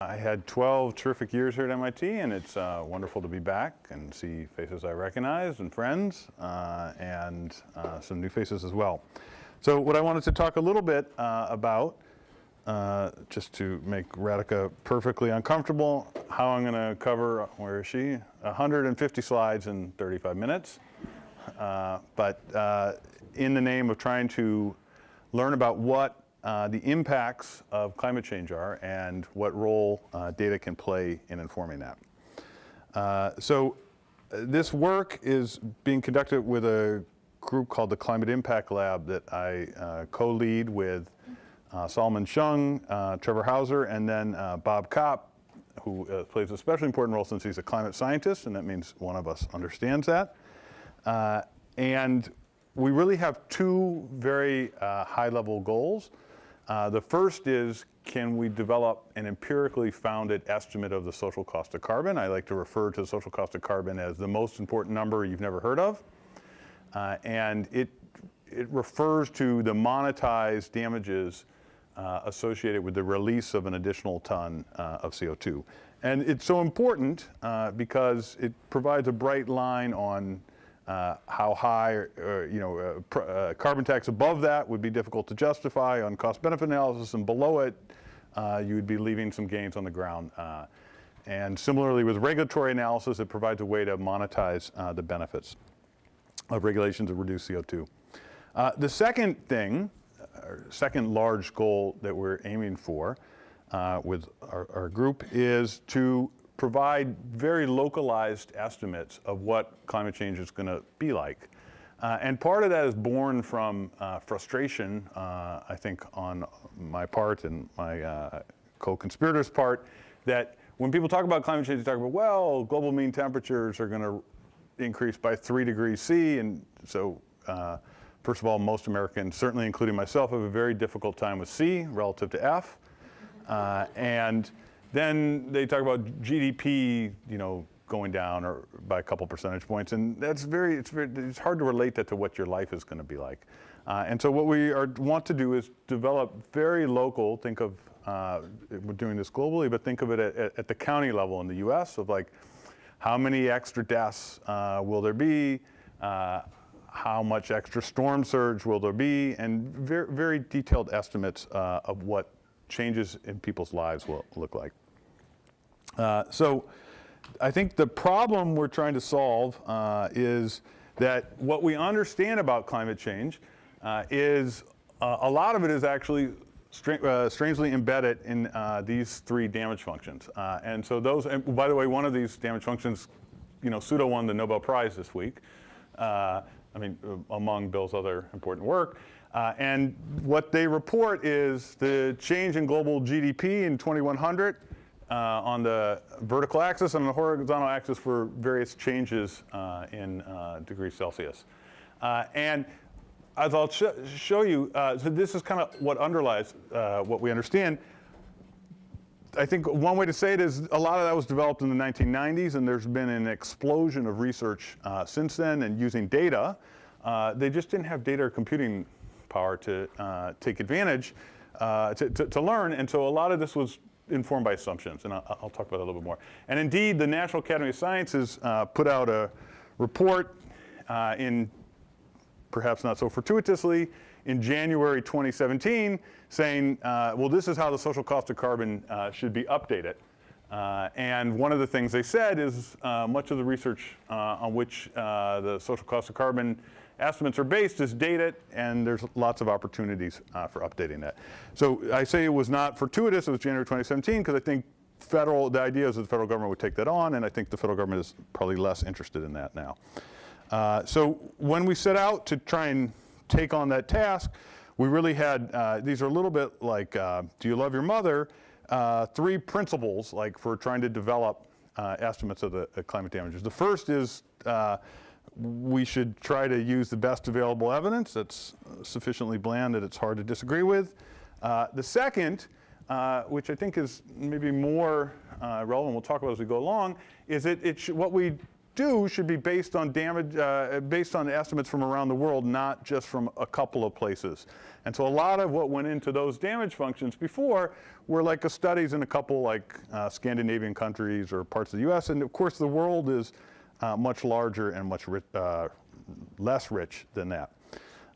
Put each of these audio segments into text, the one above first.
I had 12 terrific years here at MIT, and it's wonderful to be back and see faces I recognize and friends, and some new faces as well. So what I wanted to talk a little bit about, just to make Radhika perfectly uncomfortable, how I'm going to cover, where is she, 150 slides in 35 minutes. But in the name of trying to learn about what the impacts of climate change are and what role data can play in informing that. So this work is being conducted with a group called the Climate Impact Lab that I co-lead with Solomon Shung, Trevor Hauser, and then Bob Kopp, who plays a especially important role since he's a climate scientist, and that means one of us understands that. And we really have two very high-level goals. The first is, can we develop an empirically founded estimate of the social cost of carbon? I like to refer to the social cost of carbon as the most important number you've never heard of. And it refers to the monetized damages associated with the release of an additional ton of CO2. And it's so important because it provides a bright line on how high, carbon tax above that would be difficult to justify on cost-benefit analysis, and below it, you would be leaving some gains on the ground. And similarly with regulatory analysis, it provides a way to monetize the benefits of regulations to reduce CO2. The second thing, second large goal that we're aiming for with our group is to provide very localized estimates of what climate change is going to be like. And part of that is born from frustration, I think, on my part and my co-conspirators' part, that when people talk about climate change, they talk about, well, global mean temperatures are going to increase by 3 degrees C. And so, first of all, most Americans, certainly including myself, have a very difficult time with C relative to F. And then they talk about GDP, going down or by a couple percentage points, and that's it's hard to relate that to what your life is going to be like. And so what we want to do is develop very local. Think of we're doing this globally, but think of it at the county level in the U.S. of like, how many extra deaths will there be? How much extra storm surge will there be? And very, very detailed estimates of what changes in people's lives will look like. So I think the problem we're trying to solve is that what we understand about climate change is a lot of it is actually strangely embedded in these three damage functions. And so those, and by the way, one of these damage functions, pseudo won the Nobel Prize this week. Among Bill's other important work. And what they report is the change in global GDP in 2100 on the vertical axis, and on the horizontal axis for various changes in degrees Celsius. And as I'll show you, so this is kind of what underlies what we understand. I think one way to say it is a lot of that was developed in the 1990s, and there's been an explosion of research since then and using data. They just didn't have data or computing power to take advantage, to learn, and so a lot of this was informed by assumptions, and I'll talk about it a little bit more. And indeed, the National Academy of Sciences put out a report in, perhaps not so fortuitously, in January 2017, saying, well, this is how the social cost of carbon should be updated. And one of the things they said is much of the research on which the social cost of carbon estimates are based is dated, and there's lots of opportunities for updating that. So I say it was not fortuitous, it was January 2017, because I think the idea is that the federal government would take that on, and I think the federal government is probably less interested in that now. So when we set out to try and take on that task, we really had, these are a little bit like, do you love your mother? 3 principles like for trying to develop estimates of the climate damages. The first is we should try to use the best available evidence that's sufficiently bland that it's hard to disagree with. The second, which I think is maybe more relevant, we'll talk about as we go along, is what we do should be based on based on estimates from around the world, not just from a couple of places. And so a lot of what went into those damage functions before were like studies in a couple like Scandinavian countries or parts of the US. And of course the world is much larger and much less rich than that.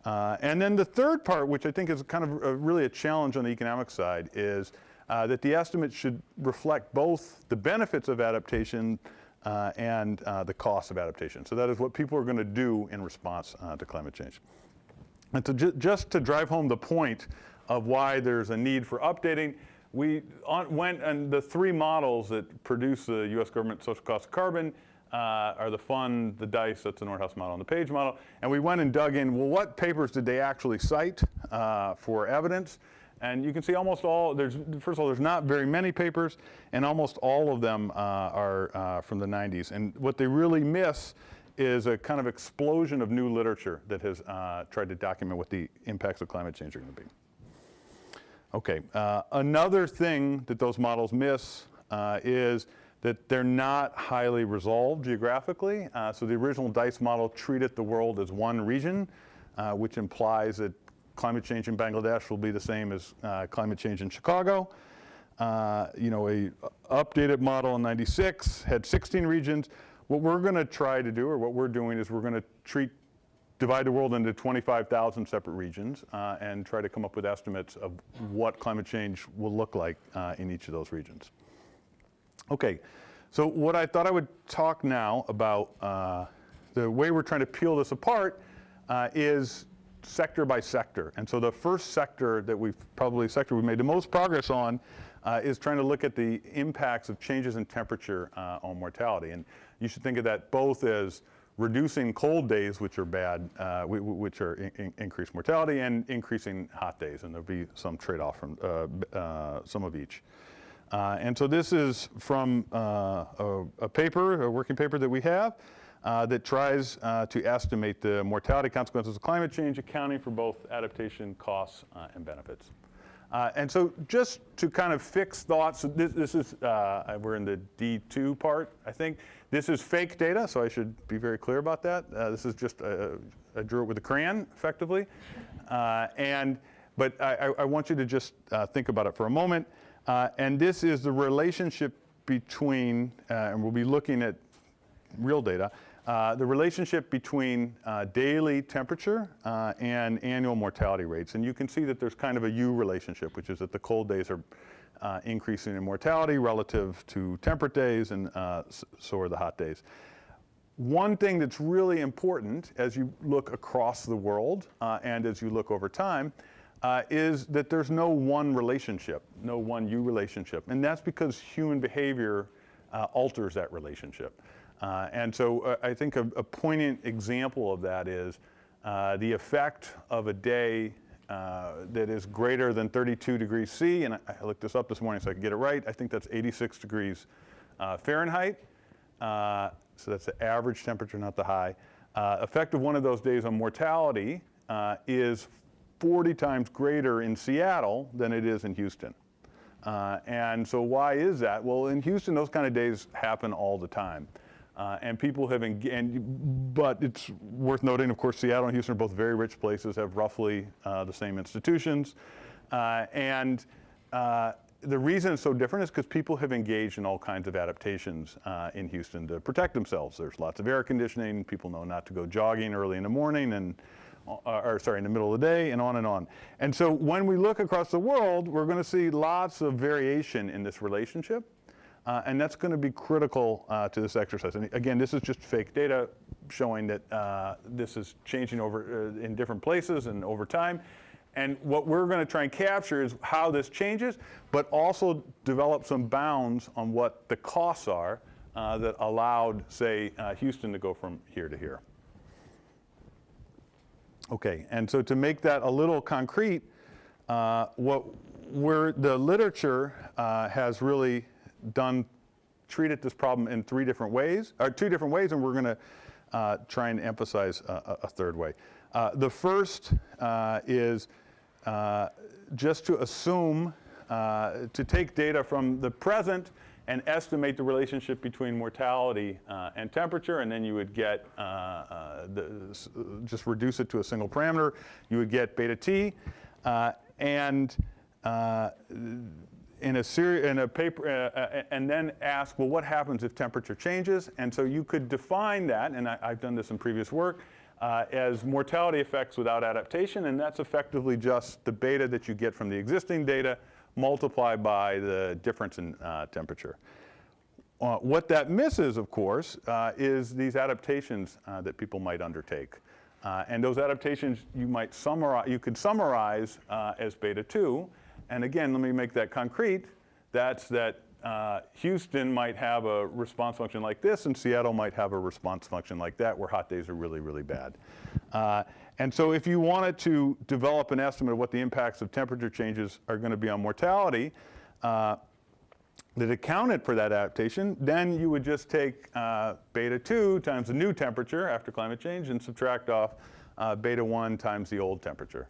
And then the third part, which I think is kind of really a challenge on the economic side, is that the estimate should reflect both the benefits of adaptation and the cost of adaptation. So that is what people are going to do in response to climate change. And so just to drive home the point of why there's a need for updating, we went, and the three models that produce the US government social cost of carbon are the fund, the DICE, that's the Nordhaus model, and the Page model. And we went and dug in, well, what papers did they actually cite for evidence? And you can see almost all, first of all, there's not very many papers, and almost all of them are from the 90s. And what they really miss is a kind of explosion of new literature that has tried to document what the impacts of climate change are going to be. Okay, another thing that those models miss is that they're not highly resolved geographically. So the original DICE model treated the world as one region, which implies that climate change in Bangladesh will be the same as climate change in Chicago. You know, a updated model in '96 had 16 regions. What we're going to try to do, or what we're doing, is we're going to divide the world into 25,000 separate regions and try to come up with estimates of what climate change will look like in each of those regions. Okay, so what I thought I would talk now about the way we're trying to peel this apart is sector by sector. And so the first sector that we've made the most progress on is trying to look at the impacts of changes in temperature on mortality. And you should think of that both as reducing cold days, which are bad, which are increased mortality, and increasing hot days. And there'll be some trade-off from some of each. And so this is from a working paper that we have that tries to estimate the mortality consequences of climate change, accounting for both adaptation costs and benefits. And so just to kind of fix thoughts, this is, we're in the D2 part, I think. This is fake data, so I should be very clear about that. This is just, I drew it with a crayon, effectively. But I want you to just think about it for a moment. And this is the relationship between, and we'll be looking at real data, the relationship between daily temperature and annual mortality rates. And you can see that there's kind of a U relationship, which is that the cold days are increasing in mortality relative to temperate days, and so are the hot days. One thing that's really important as you look across the world and as you look over time is that there's no one relationship, no one U relationship. And that's because human behavior alters that relationship. And so I think a poignant example of that is the effect of a day that is greater than 32 degrees C, and I looked this up this morning so I could get it right. I think that's 86 degrees Fahrenheit. So that's the average temperature, not the high. Effect of one of those days on mortality is 40 times greater in Seattle than it is in Houston. And so why is that? Well, in Houston, those kind of days happen all the time. And people have, but it's worth noting, of course, Seattle and Houston are both very rich places, have roughly the same institutions. The reason it's so different is because people have engaged in all kinds of adaptations in Houston to protect themselves. There's lots of air conditioning. People know not to go jogging early in the morning, and in the middle of the day, and on and on. And so when we look across the world, we're going to see lots of variation in this relationship. And that's going to be critical to this exercise. And again, this is just fake data showing that this is changing over in different places and over time. And what we're going to try and capture is how this changes, but also develop some bounds on what the costs are that allowed, say, Houston to go from here to here. Okay, and so to make that a little concrete, the literature has really treated this problem in two different ways, and we're going to try and emphasize a third way. The first is just to assume, to take data from the present and estimate the relationship between mortality and temperature, and then you would get, just reduce it to a single parameter, you would get beta t, and in a paper, and then ask, well, what happens if temperature changes? And so you could define that, and I've done this in previous work, as mortality effects without adaptation, and that's effectively just the beta that you get from the existing data multiplied by the difference in temperature. What that misses, of course, is these adaptations that people might undertake. And those adaptations you could summarize as beta 2. And again, let me make that concrete. That's that Houston might have a response function like this, and Seattle might have a response function like that, where hot days are really, really bad. And so if you wanted to develop an estimate of what the impacts of temperature changes are going to be on mortality that accounted for that adaptation, then you would just take beta 2 times the new temperature after climate change and subtract off beta 1 times the old temperature.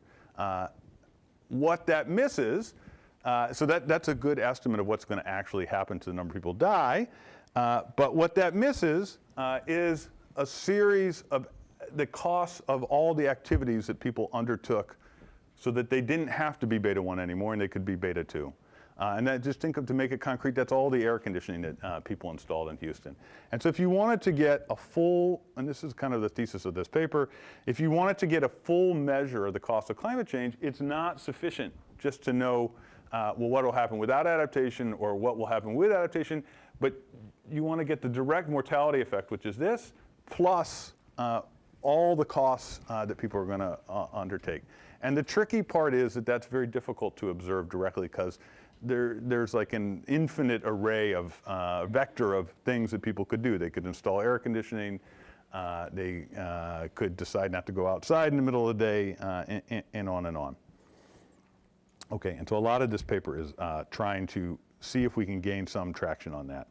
What that misses, so that's a good estimate of what's going to actually happen to the number of people who die. But what that misses is a series of the costs of all the activities that people undertook so that they didn't have to be beta 1 anymore and they could be beta 2. And that, just think of, to make it concrete, that's all the air conditioning that people installed in Houston. And so if you wanted to get a full, and this is kind of the thesis of this paper, if you wanted to get a full measure of the cost of climate change, it's not sufficient just to know, well, what will happen without adaptation or what will happen with adaptation, but you want to get the direct mortality effect, which is this, plus all the costs that people are going to undertake. And the tricky part is that that's very difficult to observe directly, because there's like an infinite array of vector of things that people could do. They could install air conditioning. They could decide not to go outside in the middle of the day, and on and on. Okay, and so a lot of this paper is trying to see if we can gain some traction on that.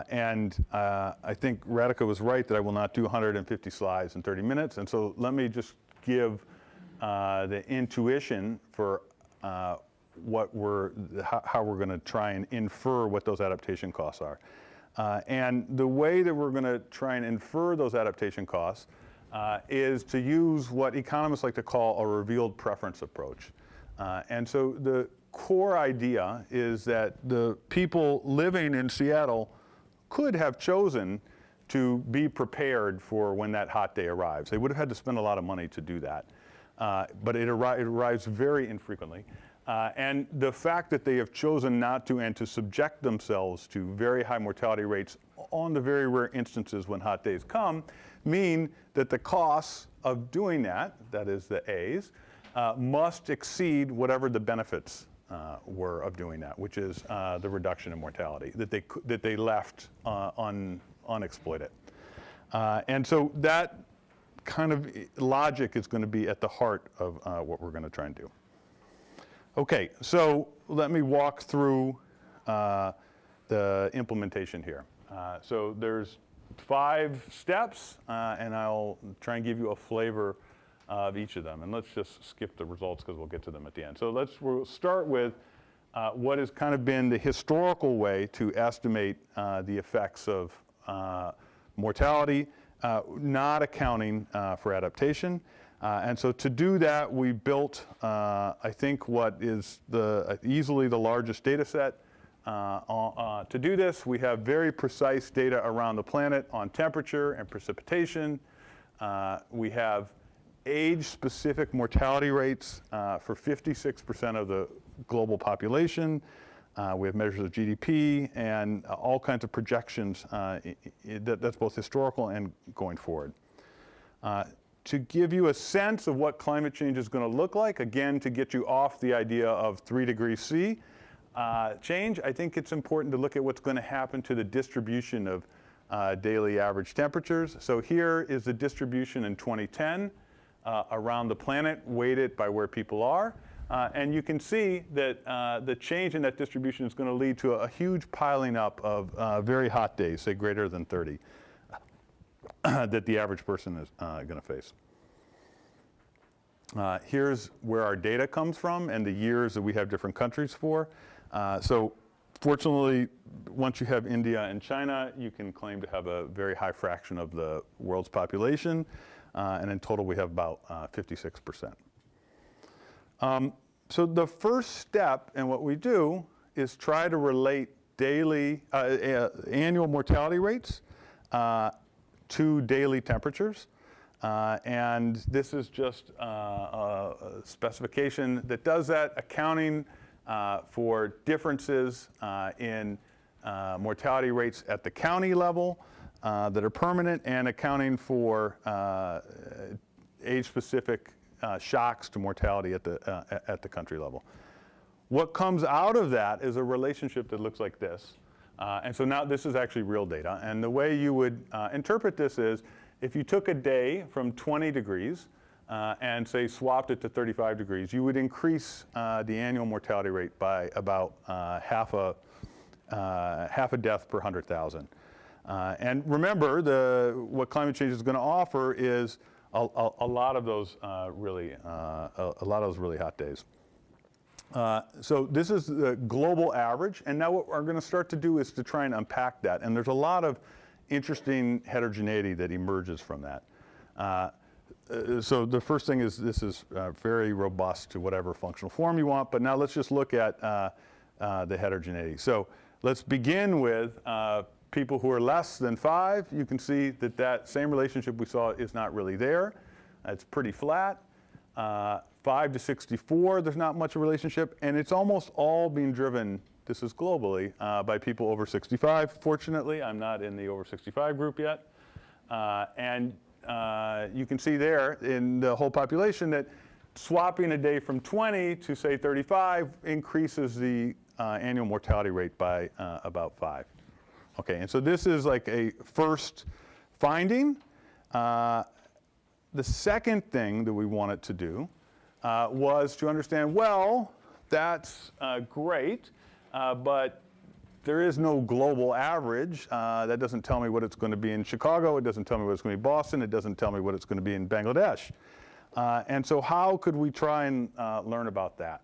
And I think Radhika was right that I will not do 150 slides in 30 minutes. And so let me just give the intuition for how we're going to try and infer what those adaptation costs are. And the way that we're going to try and infer those adaptation costs is to use what economists like to call a revealed preference approach. And so the core idea is that the people living in Seattle could have chosen to be prepared for when that hot day arrives. They would have had to spend a lot of money to do that. But it arrives very infrequently. And the fact that they have chosen not to and to subject themselves to very high mortality rates on the very rare instances when hot days come mean that the costs of doing that, that is the A's, must exceed whatever the benefits were of doing that, which is the reduction in mortality that they left unexploited. And so that kind of logic is going to be at the heart of what we're going to try and do. Okay, so let me walk through the implementation here. So there's 5 steps, and I'll try and give you a flavor of each of them. And let's just skip the results because we'll get to them at the end. So we'll start with what has kind of been the historical way to estimate the effects of mortality, not accounting for adaptation. And so to do that, we built, I think, what is easily the largest data set. To do this, we have very precise data around the planet on temperature and precipitation. We have age-specific mortality rates for 56% of the global population. We have measures of GDP and all kinds of projections. That's both historical and going forward. To give you a sense of what climate change is going to look like, again, to get you off the idea of 3 degrees C change, I think it's important to look at what's going to happen to the distribution of daily average temperatures. So here is the distribution in 2010 around the planet, weighted by where people are. And you can see that the change in that distribution is going to lead to a huge piling up of very hot days, say greater than 30. That the average person is going to face. Here's where our data comes from and the years that we have different countries for. So Fortunately, once you have India and China, you can claim to have a very high fraction of the world's population, and in total we have about 56%. So the first step in what we do is try to relate daily, annual mortality rates to daily temperatures. And this is just a specification that does that, accounting for differences in mortality rates at the county level that are permanent, and accounting for age-specific shocks to mortality at the country level. What comes out of that is a relationship that looks like this. And so now this is actually real data. And the way you would interpret this is, if you took a day from 20 degrees and say swapped it to 35 degrees, you would increase the annual mortality rate by about half a death per 100,000. And remember, what climate change is going to offer is a lot of those really hot days. So this is the global average, and now what we're going to start to do is to try and unpack that. And there's a lot of interesting heterogeneity that emerges from that. So the first thing is this is very robust to whatever functional form you want, but now let's just look at the heterogeneity. So let's begin with people who are less than 5. You can see that that same relationship we saw is not really there. It's pretty flat. 5 to 64, there's not much of a relationship, and it's almost all being driven, this is globally, by people over 65. Fortunately, I'm not in the over 65 group yet. And you can see there in the whole population that swapping a day from 20 to, say, 35 increases the annual mortality rate by about 5. Okay, and so this is like a first finding. The second thing that we wanted to do was to understand, well, that's great, but there is no global average. That doesn't tell me what it's going to be in Chicago. It doesn't tell me what it's going to be in Boston. It doesn't tell me what it's going to be in Bangladesh. And so how could we try and learn about that?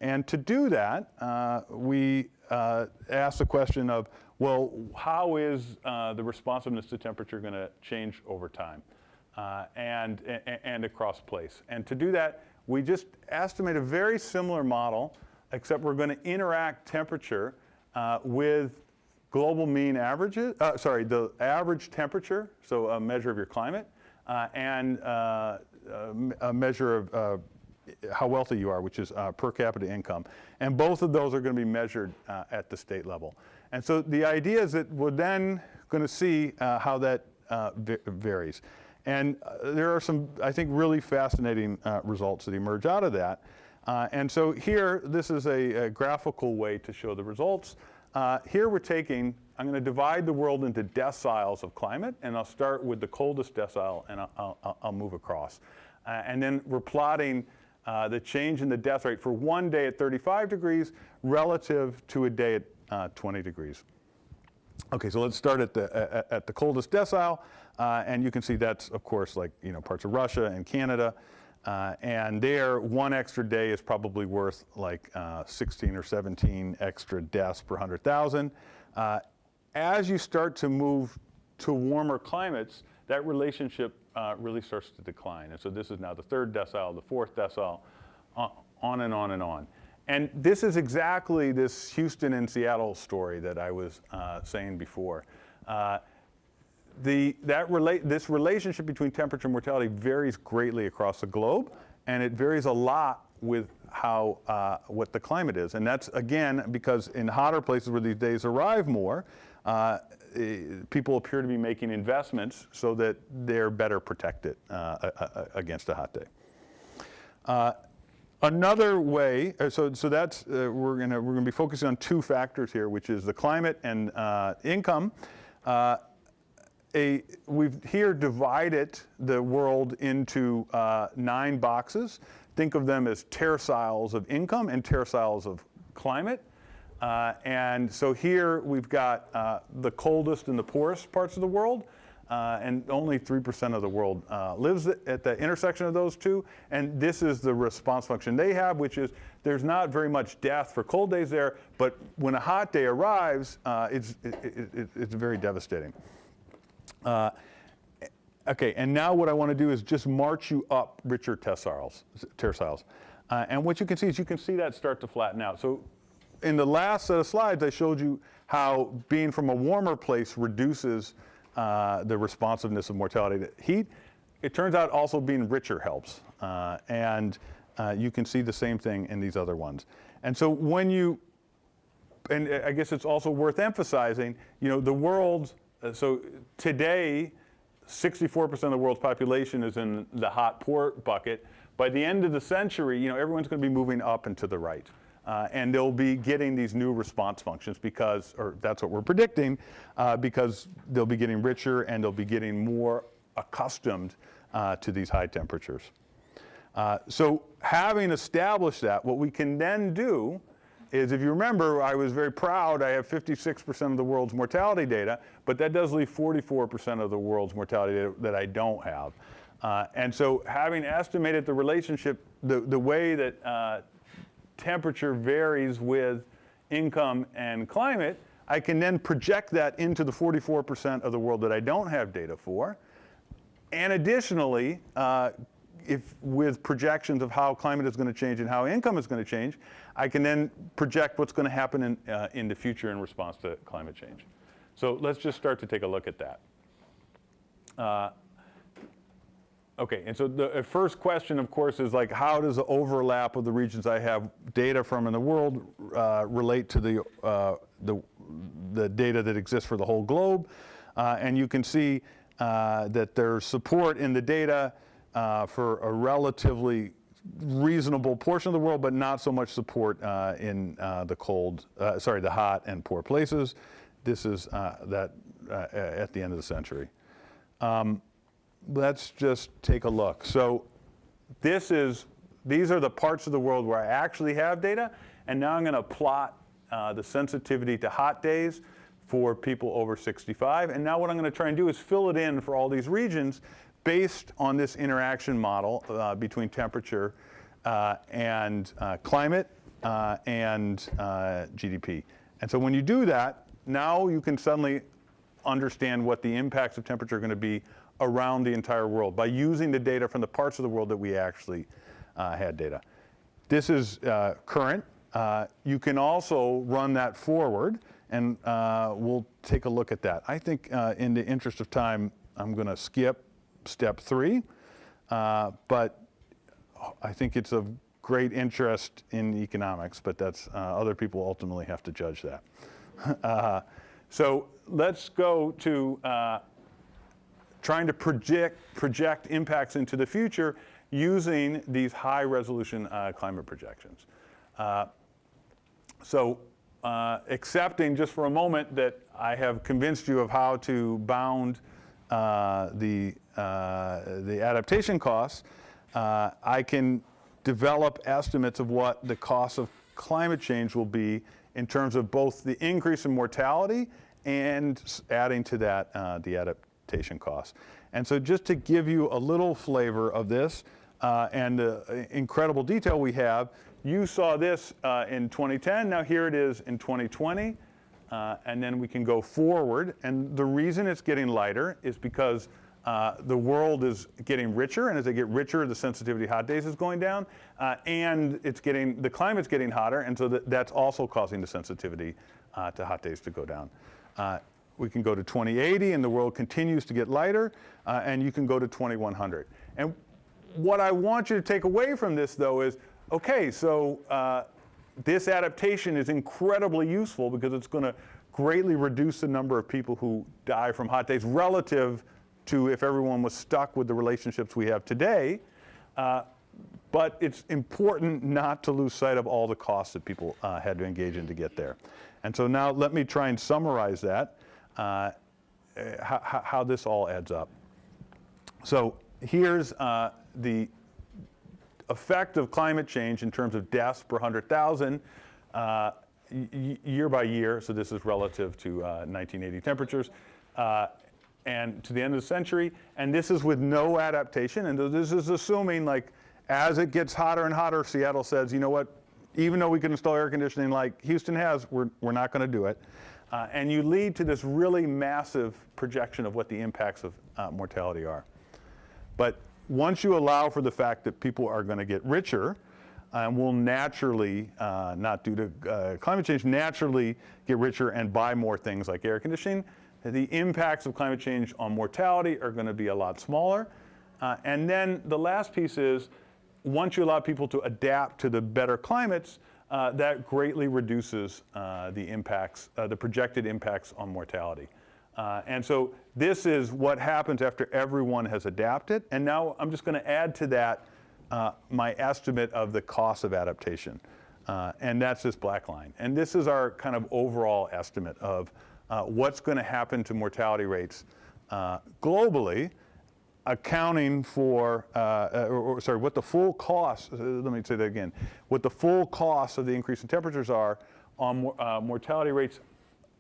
And to do that, we asked the question of, well, how is the responsiveness to temperature going to change over time and across place? And to do that, we just estimate a very similar model, except we're going to interact temperature with global mean averages, the average temperature, so a measure of your climate, and a measure of how wealthy you are, which is per capita income. And both of those are going to be measured at the state level. And so the idea is that we're then going to see how that varies. And there are some, I think, really fascinating results that emerge out of that. And so here, this is a graphical way to show the results. Here we're taking, I'm going to divide the world into deciles of climate, and I'll start with the coldest decile, and I'll move across. And then we're plotting the change in the death rate for one day at 35 degrees relative to a day at 20 degrees. Okay, so let's start at the coldest decile, and you can see that's, of course, like, parts of Russia and Canada. And there, one extra day is probably worth like 16 or 17 extra deaths per 100,000. As you start to move to warmer climates, that relationship really starts to decline. And so this is now the third decile, the fourth decile, on and on and on. And this is exactly this Houston and Seattle story that I was saying before. This relationship between temperature and mortality varies greatly across the globe, and it varies a lot with what the climate is. And that's, again, because in hotter places where these days arrive more, people appear to be making investments so that they're better protected against a hot day. Another way, so that's we're going to be focusing on two factors here, which is the climate and income. We've here divided the world into 9 boxes. Think of them as terciles of income and terciles of climate. And so here we've got the coldest and the poorest parts of the world. and only 3% of the world lives at the intersection of those two. And this is the response function they have, which is there's not very much death for cold days there, but when a hot day arrives, it's very devastating. Okay, and now what I want to do is just march you up richer terciles. And what you can see is that start to flatten out. So in the last set of slides, I showed you how being from a warmer place reduces the responsiveness of mortality to heat. It turns out also being richer helps. And you can see the same thing in these other ones. And so when you, and I guess it's also worth emphasizing, the world, so today, 64% of the world's population is in the hot poor bucket. By the end of the century, everyone's going to be moving up and to the right. And they'll be getting these new response functions because, or that's what we're predicting, because they'll be getting richer and they'll be getting more accustomed to these high temperatures. So having established that, what we can then do is, if you remember, I was very proud I have 56% of the world's mortality data, but that does leave 44% of the world's mortality data that I don't have. And so having estimated the relationship, the way that temperature varies with income and climate, I can then project that into the 44% of the world that I don't have data for. And additionally, if with projections of how climate is going to change and how income is going to change, I can then project what's going to happen in the future in response to climate change. So let's just start to take a look at that. Okay, and so the first question, of course, is like, how does the overlap of the regions I have data from in the world relate to the data that exists for the whole globe? And you can see that there's support in the data for a relatively reasonable portion of the world, but not so much support in the hot and poor places. This is at the end of the century. Let's just take a look. So these are the parts of the world where I actually have data, and now I'm going to plot the sensitivity to hot days for people over 65. And now what I'm going to try and do is fill it in for all these regions based on this interaction model between temperature and climate and GDP. And so when you do that, now you can suddenly understand what the impacts of temperature are going to be around the entire world by using the data from the parts of the world that we actually had data. This is current. You can also run that forward, and we'll take a look at that. I think in the interest of time, I'm going to skip step 3, but I think it's of great interest in economics, but that's other people ultimately have to judge that. So let's go to trying to project impacts into the future using these high resolution climate projections. Accepting just for a moment that I have convinced you of how to bound the adaptation costs, I can develop estimates of what the cost of climate change will be in terms of both the increase in mortality and adding to that the adaptation costs. And so just to give you a little flavor of this and the incredible detail we have, you saw this in 2010, now here it is in 2020, and then we can go forward. And the reason it's getting lighter is because the world is getting richer, and as they get richer, the sensitivity to hot days is going down, and the climate's getting hotter, and so that's also causing the sensitivity to hot days to go down. We can go to 2080, and the world continues to get lighter, and you can go to 2100. And what I want you to take away from this, though, is, okay, so this adaptation is incredibly useful because it's going to greatly reduce the number of people who die from hot days relative to if everyone was stuck with the relationships we have today. But it's important not to lose sight of all the costs that people had to engage in to get there. And so now let me try and summarize that, how this all adds up. So here's the effect of climate change in terms of deaths per 100,000 year by year. So this is relative to 1980 temperatures. and to the end of the century, and this is with no adaptation, and this is assuming like as it gets hotter and hotter, Seattle says, you know what, even though we can install air conditioning like Houston has, we're not going to do it. And you lead to this really massive projection of what the impacts of mortality are. But once you allow for the fact that people are going to get richer, and will naturally, not due to climate change, naturally get richer and buy more things like air conditioning, the impacts of climate change on mortality are going to be a lot smaller. And then the last piece is, once you allow people to adapt to the better climates, that greatly reduces the impacts, the projected impacts on mortality. And so this is what happens after everyone has adapted. And now I'm just going to add to that my estimate of the cost of adaptation. And that's this black line. And this is our kind of overall estimate of what's going to happen to mortality rates globally, accounting for, what the full cost, let me say that again, what the full cost of the increase in temperatures are on mortality rates,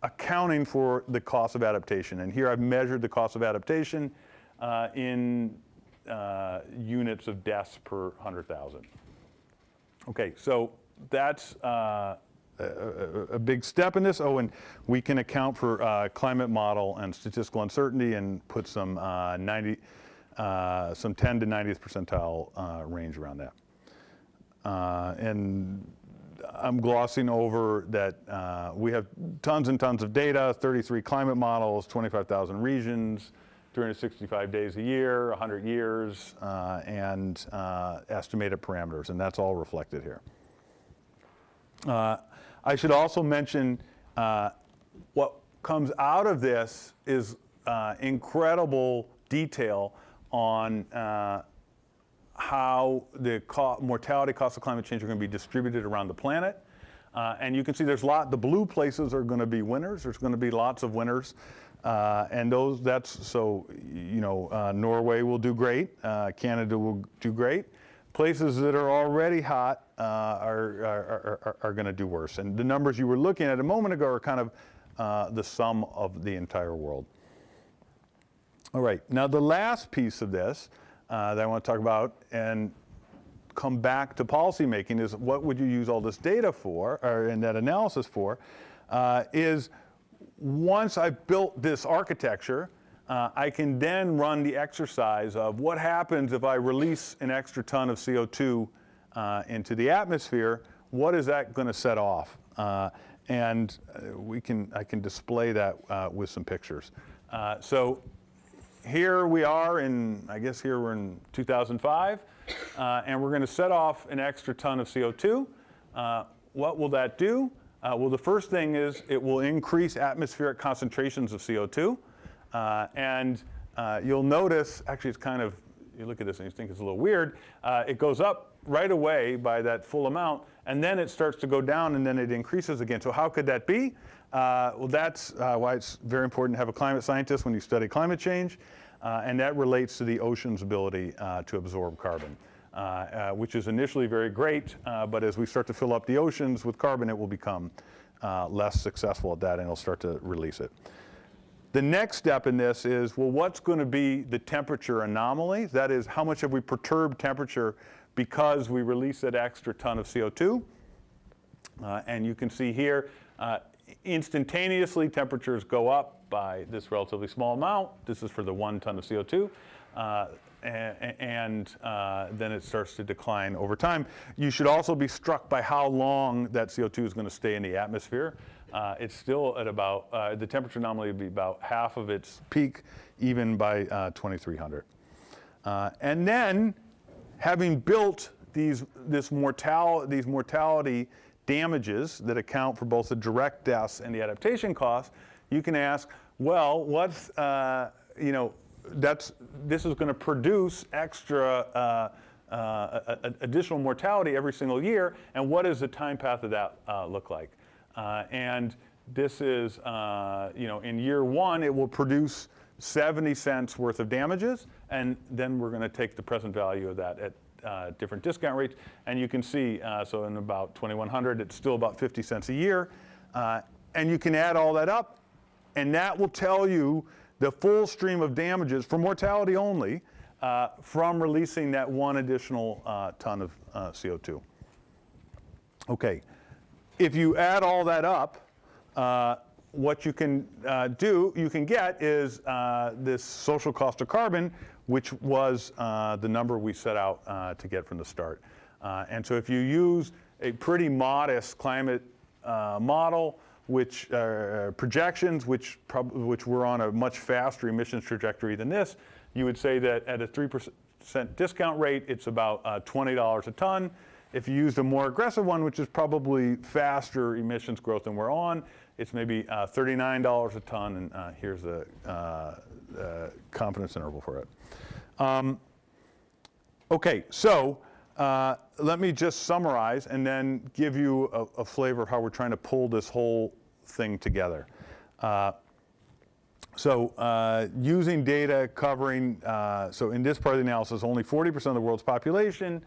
accounting for the cost of adaptation. And here I've measured the cost of adaptation in units of deaths per 100,000. Okay, so that's a big step in this. Oh, and we can account for climate model and statistical uncertainty and put some 10 to 90th percentile range around that. And I'm glossing over that we have tons and tons of data, 33 climate models, 25,000 regions, 365 days a year, 100 years, and estimated parameters, and that's all reflected here. I should also mention what comes out of this is incredible detail on how the mortality costs of climate change are going to be distributed around the planet. And you can see there's the blue places are going to be winners. There's going to be lots of winners. And Norway will do great. Canada will do great. Places that are already hot are going to do worse. And the numbers you were looking at a moment ago are kind of the sum of the entire world. All right, now the last piece of this that I want to talk about and come back to policy making is what would you use all this data for, or in that analysis for, is once I've built this architecture, I can then run the exercise of what happens if I release an extra ton of CO2 into the atmosphere, what is that going to set off? And I can display that with some pictures. So here we are we're in 2005, and we're going to set off an extra ton of CO2. What will that do? Well, the first thing is it will increase atmospheric concentrations of CO2. And you'll notice, actually it's kind of, you look at this and you think it's a little weird, it goes up right away by that full amount, and then it starts to go down and then it increases again. So how could that be? Well, that's why it's very important to have a climate scientist when you study climate change, and that relates to the ocean's ability to absorb carbon, which is initially very great, but as we start to fill up the oceans with carbon, it will become less successful at that and it'll start to release it. The next step in this is, well, what's going to be the temperature anomaly? That is, how much have we perturbed temperature because we release that extra ton of CO2? And you can see here, instantaneously temperatures go up by this relatively small amount. This is for the 1 ton of CO2. And then it starts to decline over time. You should also be struck by how long that CO2 is going to stay in the atmosphere. It's still at about, the temperature anomaly would be about half of its peak, even by 2300. And then, having built these mortality damages that account for both the direct deaths and the adaptation costs, you can ask, well, what's, this is going to produce extra additional mortality every single year, and what does the time path of that look like? And this is, in year 1, it will produce 70 cents worth of damages, and then we're going to take the present value of that at different discount rates, and you can see, so in about 2100, it's still about 50 cents a year, and you can add all that up, and that will tell you the full stream of damages for mortality only from releasing that one additional ton of CO2. Okay, if you add all that up, what you can you can get is this social cost of carbon, which was the number we set out to get from the start. And so if you use a pretty modest climate model, which projections, which were on a much faster emissions trajectory than this, you would say that at a 3% discount rate, it's about $20 a ton. If you used a more aggressive one, which is probably faster emissions growth than we're on, it's maybe $39 a ton, and here's the confidence interval for it. Okay, so let me just summarize and then give you a flavor of how we're trying to pull this whole thing together. Using data covering, so in this part of the analysis, only 40% of the world's population,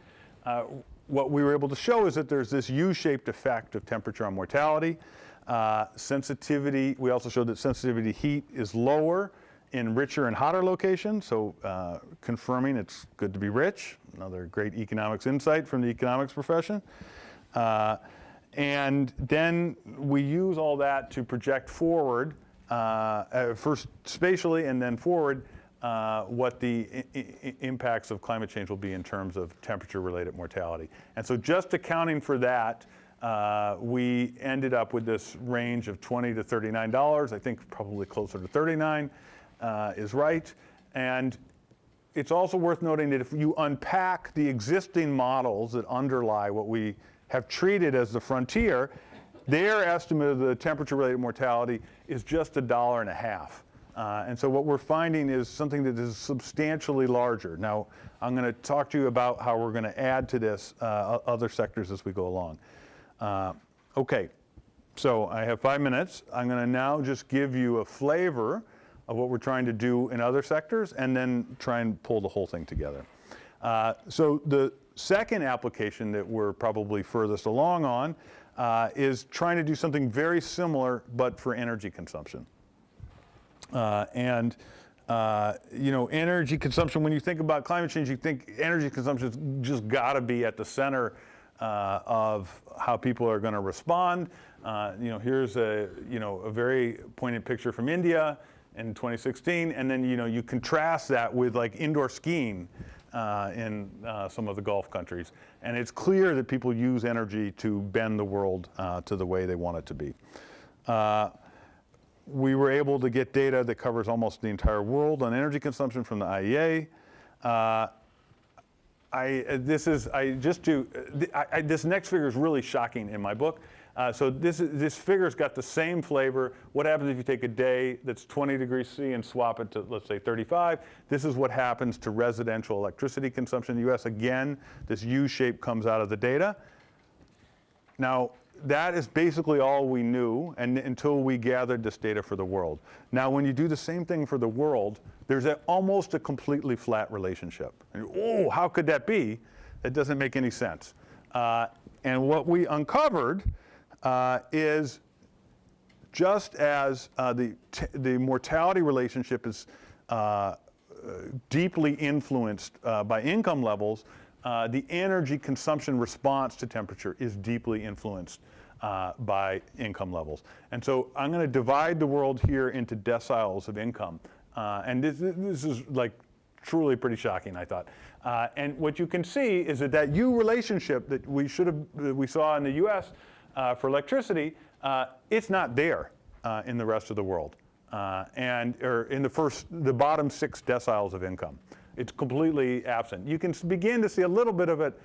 what we were able to show is that there's this U-shaped effect of temperature on mortality. Sensitivity, we also showed that sensitivity to heat is lower in richer and hotter locations, so confirming it's good to be rich. Another great economics insight from the economics profession. And then we use all that to project forward, first spatially and then forward, what the impacts of climate change will be in terms of temperature-related mortality. And so just accounting for that, we ended up with this range of $20 to $39. I think probably closer to 39 is right. And it's also worth noting that if you unpack the existing models that underlie what we have treated as the frontier, their estimate of the temperature-related mortality is just $1.50. And so what we're finding is something that is substantially larger. Now, I'm going to talk to you about how we're going to add to this other sectors as we go along. Okay, so I have 5 minutes. I'm going to now just give you a flavor of what we're trying to do in other sectors and then try and pull the whole thing together. So the second application that we're probably furthest along on is trying to do something very similar but for energy consumption. You know, energy consumption, when you think about climate change, you think energy consumption has just got to be at the center of how people are going to respond. You know, here's a very poignant picture from India in 2016, and then you contrast that with like indoor skiing in some of the Gulf countries, and it's clear that people use energy to bend the world to the way they want it to be. We were able to get data that covers almost the entire world on energy consumption from the IEA. This next figure is really shocking in my book. So this figure's got the same flavor. What happens if you take a day that's 20 degrees C and swap it to, let's say, 35? This is what happens to residential electricity consumption in the US. Again, this U shape comes out of the data. Now, that is basically all we knew until we gathered this data for the world. Now, when you do the same thing for the world, there's almost a completely flat relationship. And, oh, how could that be? That doesn't make any sense. And what we uncovered is just as the mortality relationship is deeply influenced by income levels, the energy consumption response to temperature is deeply influenced by income levels. And so I'm going to divide the world here into deciles of income. And this is like truly pretty shocking, I thought. And what you can see is that U relationship that we saw in the US for electricity, it's not there in the rest of the world, or in the bottom 6 deciles of income. It's completely absent. You can begin to see a little bit of it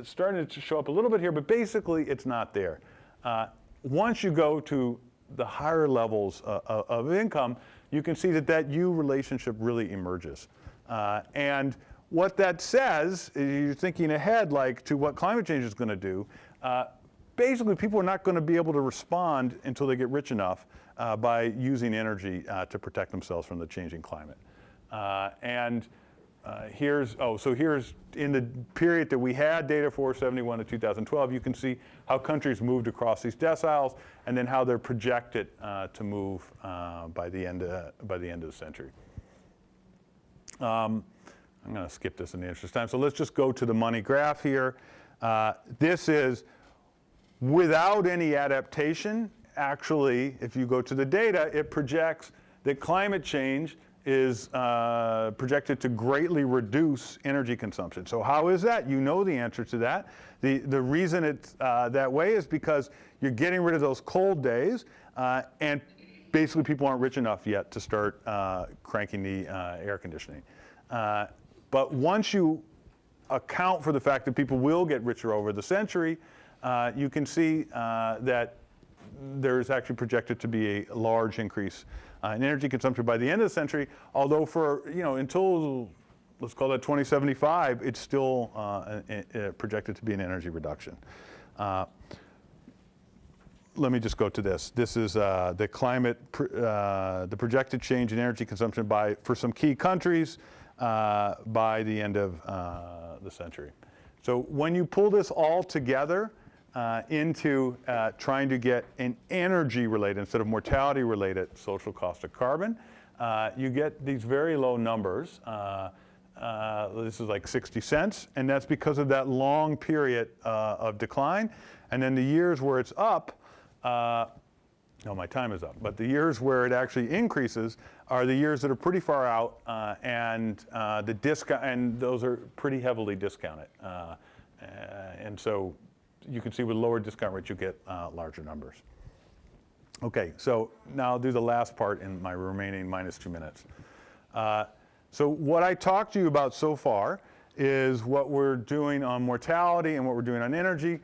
starting to show up a little bit here, but basically it's not there. Once you go to the higher levels of income, you can see that U relationship really emerges. And what that says, you're thinking ahead like to what climate change is going to do, basically people are not going to be able to respond until they get rich enough by using energy to protect themselves from the changing climate. here's in the period that we had data for, 71 to 2012, you can see how countries moved across these deciles, and then how they're projected to move by the end of the century. I'm going to skip this in the interest of time. So let's just go to the money graph here. This is without any adaptation. Actually, if you go to the data, it projects that climate change is projected to greatly reduce energy consumption. So how is that? You know the answer to that. The reason it's that way is because you're getting rid of those cold days, and basically people aren't rich enough yet to start cranking the air conditioning. But once you account for the fact that people will get richer over the century, you can see that there's actually projected to be a large increase in energy consumption by the end of the century, although for, until, let's call that 2075, it's still projected to be an energy reduction. Let me just go to this. This is the climate, the projected change in energy consumption for some key countries by the end of the century. So when you pull this all together into trying to get an energy-related instead of mortality-related social cost of carbon, you get these very low numbers. This is like 60 cents, and that's because of that long period of decline. And then the years where it's up, no, my time is up, but the years where it actually increases are the years that are pretty far out, and the discount, and those are pretty heavily discounted. And so you can see with lower discount rates, you get larger numbers. Okay, so now I'll do the last part in my remaining -2 minutes. So what I talked to you about so far is what we're doing on mortality and what we're doing on energy.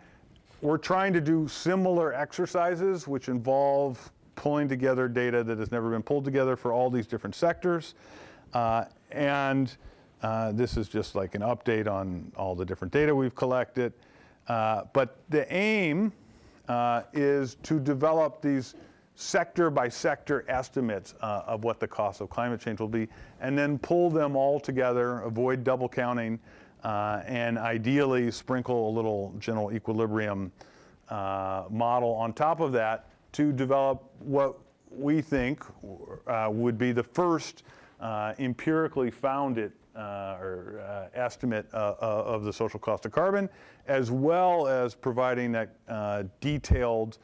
We're trying to do similar exercises which involve pulling together data that has never been pulled together for all these different sectors. This is just like an update on all the different data we've collected. But the aim is to develop these sector by sector estimates of what the cost of climate change will be, and then pull them all together, avoid double counting, and ideally sprinkle a little general equilibrium model on top of that to develop what we think would be the first empirically founded estimate of the social cost of carbon, as well as providing that detailed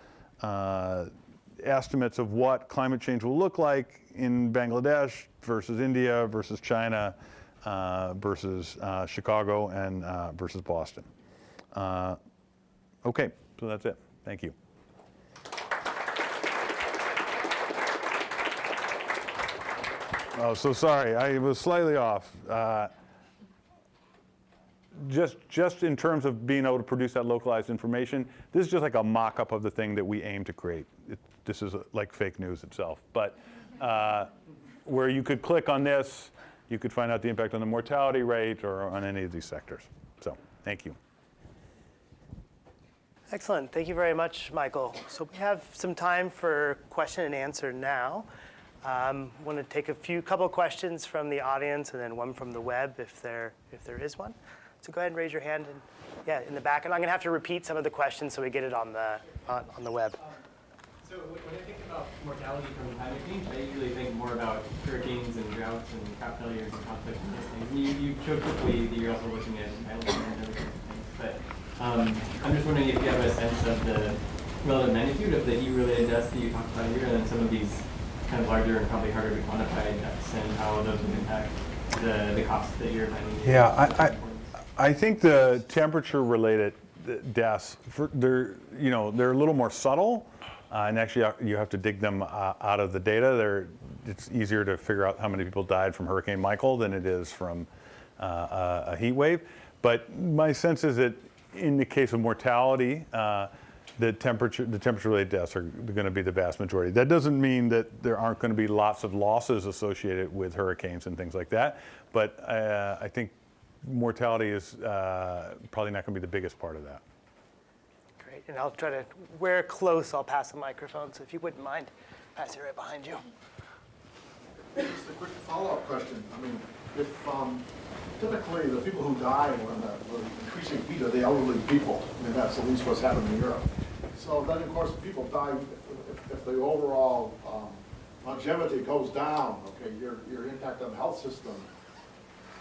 estimates of what climate change will look like in Bangladesh versus India versus China versus Chicago and versus Boston. Okay, so that's it. Thank you. Oh, so sorry, I was slightly off. Just in terms of being able to produce that localized information, this is just like a mock-up of the thing that we aim to create. This is like fake news itself. But where you could click on this, you could find out the impact on the mortality rate or on any of these sectors. So thank you. Excellent. Thank you very much, Michael. So we have some time for question and answer now. I want to take a couple of questions from the audience and then one from the web if there is one. So go ahead and raise your hand, and yeah, in the back. And I'm going to have to repeat some of the questions so we get it on the web. So when I think about mortality from climate change, I usually think more about hurricanes and droughts and crop failures and conflicts and those things. You showed quickly that you're also looking at entitled chapter and other kinds of things. But I'm just wondering if you have a sense of the relative magnitude of the E-related deaths that you talked about here, and then some of these kind of larger and probably harder to quantify deaths, and how those would impact the costs that you're finding. Yeah, I think the temperature-related deaths, they're a little more subtle, and actually you have to dig them out of the data. It's easier to figure out how many people died from Hurricane Michael than it is from a heat wave. But my sense is that in the case of mortality, the temperature-related deaths are going to be the vast majority. That doesn't mean that there aren't going to be lots of losses associated with hurricanes and things like that, but I think mortality is probably not going to be the biggest part of that. Great, and I'll try to, we're close, I'll pass the microphone, so if you wouldn't mind, pass it right behind you. Just a quick follow-up question. I mean, if typically the people who die when the increasing heat are the elderly people, I mean, that's at least what's happened in Europe. So then, of course, people die if the overall longevity goes down. Okay, your impact on the health system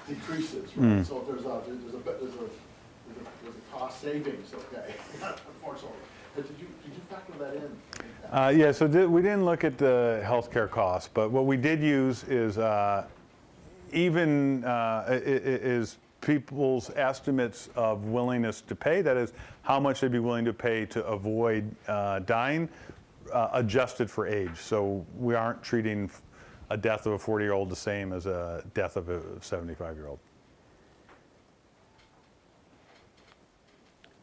decreases. Right? So there's a cost savings. Okay, unfortunately. But did you factor that in? Yeah, so we didn't look at the healthcare costs, but what we did use is is people's estimates of willingness to pay. That is, how much they'd be willing to pay to avoid dying, adjusted for age. So we aren't treating a death of a 40-year-old the same as a death of a 75-year-old.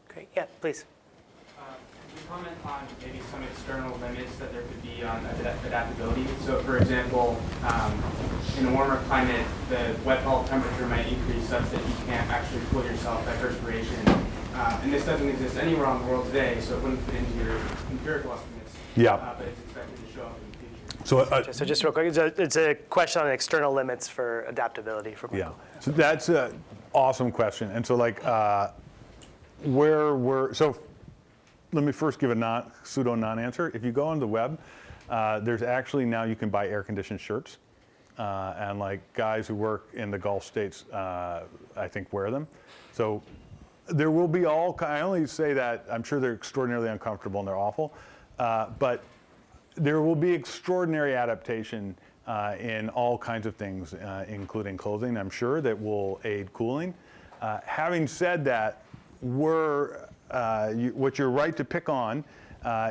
Great. Yeah, please. Could you comment on maybe some external limits that there could be on adaptability? So, for example, in a warmer climate, the wet bulb temperature might increase such that you can't actually cool yourself by perspiration. And this doesn't exist anywhere in the world today, so it wouldn't fit into your empirical estimates. Yeah. But it's expected to show up in the future. So, So just real quick, it's a question on external limits for adaptability for Michael. yeah, so that's an awesome question. And so like, let me first give a pseudo non-answer. If you go on the web, there's actually now you can buy air-conditioned shirts. And like guys who work in the Gulf states, I think wear them. So there will be I only say that, I'm sure they're extraordinarily uncomfortable and they're awful, but there will be extraordinary adaptation in all kinds of things, including clothing, I'm sure, that will aid cooling. Having said that, what you're right to pick on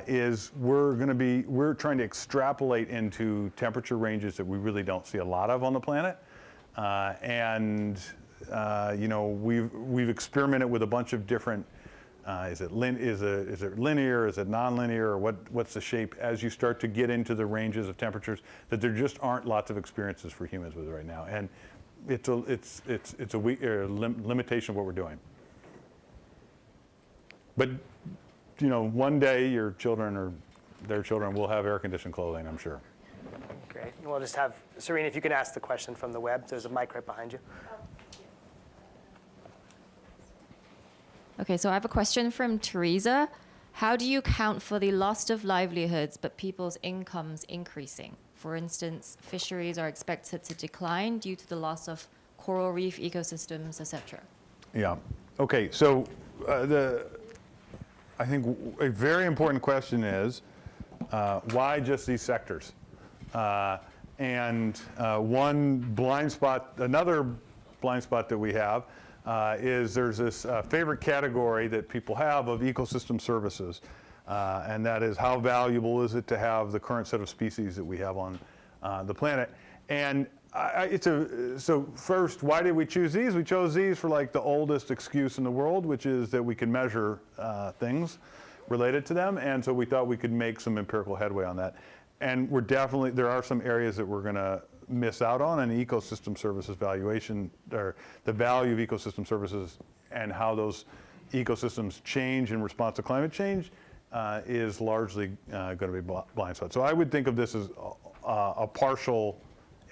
is we're trying to extrapolate into temperature ranges that we really don't see a lot of on the planet, we've experimented with a bunch of different. Is it linear? Is it nonlinear? Or what's the shape? As you start to get into the ranges of temperatures that there just aren't lots of experiences for humans with right now, and it's a limitation of what we're doing. But, one day your children or their children will have air-conditioned clothing, I'm sure. Great. And we'll just have, Serena, if you can ask the question from the web. There's a mic right behind you. Okay, so I have a question from Teresa. How do you account for the loss of livelihoods but people's incomes increasing? For instance, fisheries are expected to decline due to the loss of coral reef ecosystems, etc. Yeah. Okay, so I think a very important question is, why just these sectors? Another blind spot that we have is there's this favorite category that people have of ecosystem services, and that is how valuable is it to have the current set of species that we have on the planet. And so first, why did we choose these? We chose these for like the oldest excuse in the world, which is that we can measure things related to them, and so we thought we could make some empirical headway on that. And there are some areas that we're going to miss out on, and ecosystem services valuation, or the value of ecosystem services and how those ecosystems change in response to climate change is largely going to be blind spot. So I would think of this as a partial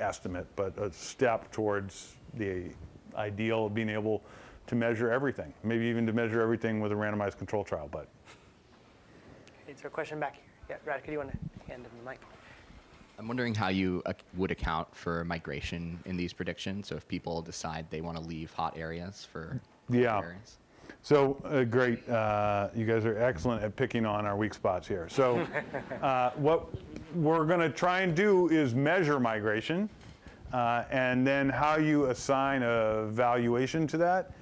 estimate, but a step towards the ideal of being able to measure everything, maybe even to measure everything with a randomized control trial. But Is there a question back here? Yeah, Radhika, do you want to hand him the mic? I'm wondering how you would account for migration in these predictions. So if people decide they want to leave hot areas for cold areas. So great. You guys are excellent at picking on our weak spots here. So what we're going to try and do is measure migration, and then how you assign a valuation to that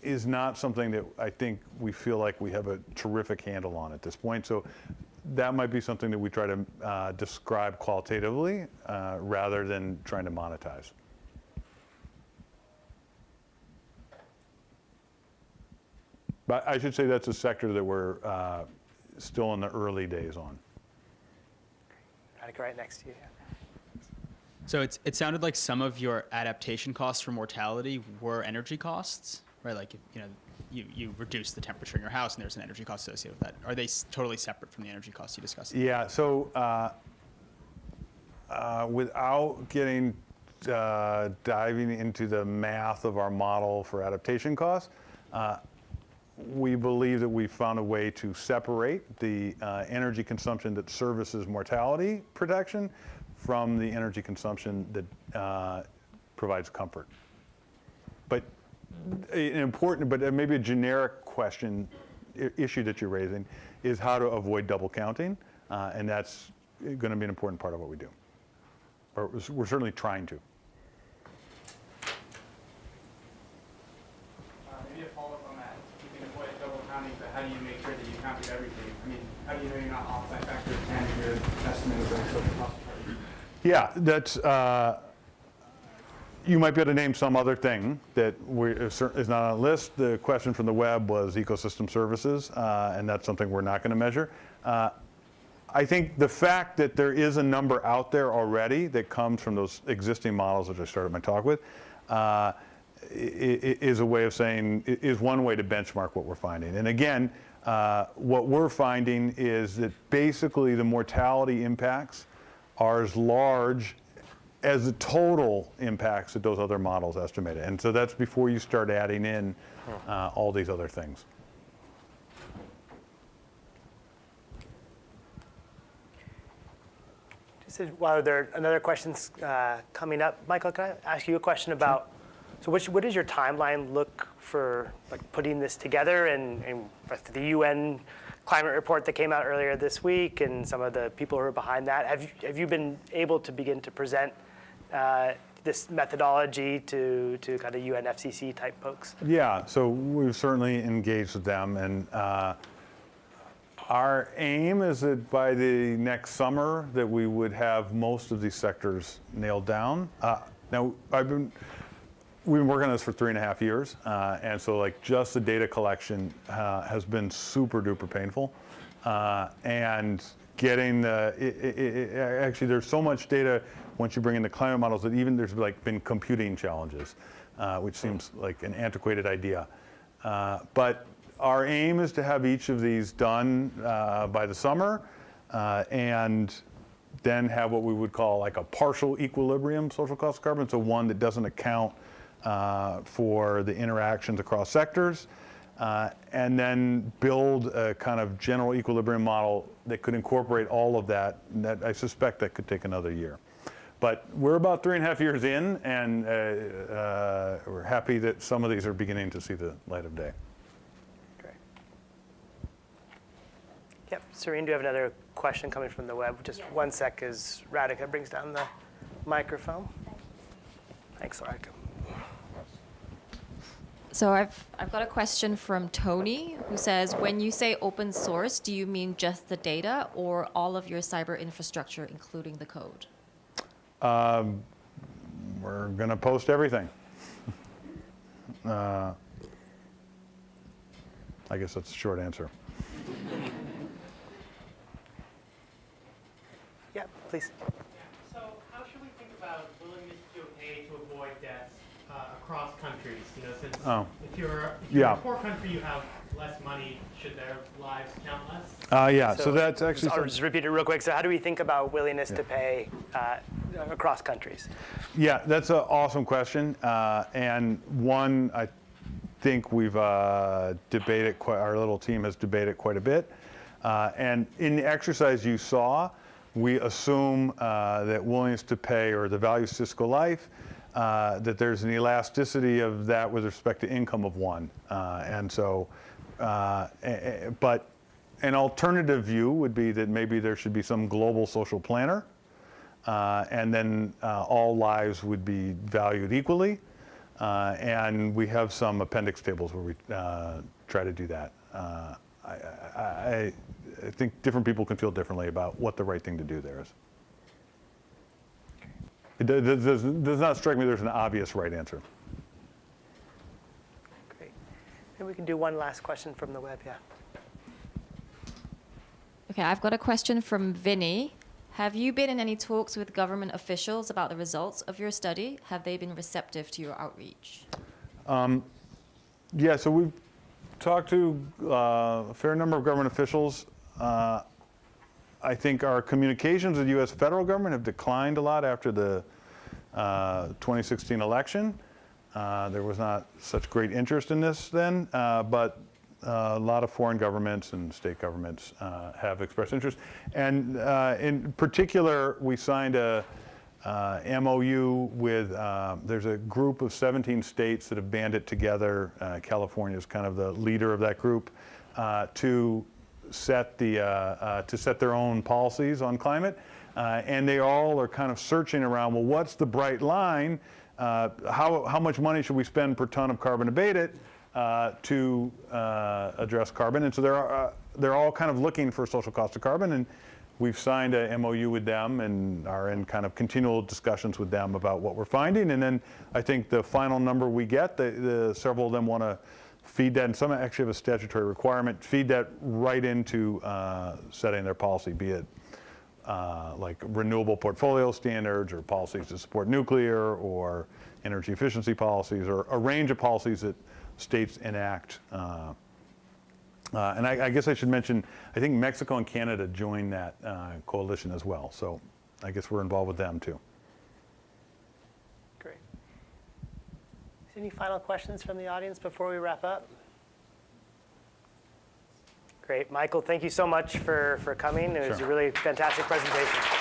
is not something that I think we feel like we have a terrific handle on at this point. So that might be something that we try to describe qualitatively rather than trying to monetize. But I should say that's a sector that we're still in the early days on. Radhika, right next to you. So it sounded like some of your adaptation costs for mortality were energy costs, right? Like, you reduce the temperature in your house and there's an energy cost associated with that. Are they totally separate from the energy costs you discussed? Yeah, so without getting diving into the math of our model for adaptation costs, we believe that we've found a way to separate the energy consumption that services mortality protection from the energy consumption that provides comfort. But an important, but maybe a generic question, issue that you're raising is how to avoid double counting, and that's going to be an important part of what we do. Or we're certainly trying to. Maybe a follow-up on that. You can avoid double counting, but how do you make sure that you counted everything? I mean, how do you know you're not off by factor of 10 in your estimate of the social cost part? Yeah, that's, you might be able to name some other thing that is not on the list. The question from the web was ecosystem services, and that's something we're not going to measure. I think the fact that there is a number out there already that comes from those existing models that I started my talk with is a way of saying, is one way to benchmark what we're finding. And again, what we're finding is that basically the mortality impacts are as large as the total impacts that those other models estimated. And so that's before you start adding in all these other things. While there are another questions coming up, Michael, can I ask you a question about, so what does your timeline look for like putting this together and the UN climate report that came out earlier this week and some of the people who are behind that? Have you been able to begin to present this methodology to kind of UNFCCC type folks? Yeah, so we've certainly engaged with them, and our aim is that by the next summer that we would have most of these sectors nailed down. Now, we've been working on this for 3.5 years, and so like just the data collection has been super duper painful, and getting actually there's so much data once you bring in the climate models that even there's like been computing challenges, which seems like an antiquated idea, but our aim is to have each of these done by the summer, and then have what we would call like a partial equilibrium social cost of carbon, so one that doesn't account for the interactions across sectors, and then build a kind of general equilibrium model that could incorporate all of that. And that I suspect that could take another year. But we're about 3.5 years in, and we're happy that some of these are beginning to see the light of day. Great. Yep, Serene, do you have another question coming from the web? Just one sec as Radhika brings down the microphone. Thanks, Radhika. So I've got a question from Tony, who says, when you say open source, do you mean just the data or all of your cyber infrastructure, including the code? We're going to post everything. I guess that's a short answer. Yeah, please. So how should we think about willingness to pay to avoid deaths across countries? You know, since if you're in a poor country, you have less money. Should their lives count less? Yeah, so that's actually... I'll just repeat it real quick. So how do we think about willingness to pay across countries? Yeah, that's an awesome question. And one I think we've debated, our little team has debated quite a bit. And in the exercise you saw, we assume that willingness to pay, or the value of statistical life, that there's an elasticity of that with respect to income of one. And so, but an alternative view would be that maybe there should be some global social planner, and then all lives would be valued equally. And we have some appendix tables where we try to do that. I think different people can feel differently about what the right thing to do there is. It does not strike me there's an obvious right answer. Great. And we can do one last question from the web, yeah. Okay, I've got a question from Vinny. Have you been in any talks with government officials about the results of your study? Have they been receptive to your outreach? Yeah, so we've talked to a fair number of government officials. I think our communications with the U.S. federal government have declined a lot after the 2016 election. There was not such great interest in this then, but a lot of foreign governments and state governments have expressed interest. And in particular, we signed a MOU with, there's a group of 17 states that have banded together. California is kind of the leader of that group to set their own policies on climate. And they all are kind of searching around, well, what's the bright line? How much money should we spend per ton of carbon abated to address carbon? And so they're all kind of looking for social cost of carbon, and we've signed a MOU with them and are in kind of continual discussions with them about what we're finding. And then I think the final number we get, several of them want to feed that, and some actually have a statutory requirement, feed that right into setting their policy, be it like renewable portfolio standards or policies to support nuclear or energy efficiency policies or a range of policies that states enact. And I guess I should mention, I think Mexico and Canada joined that coalition as well. So I guess we're involved with them too. Great. Any final questions from the audience before we wrap up? Great. Michael, thank you so much for coming. It was a really fantastic presentation.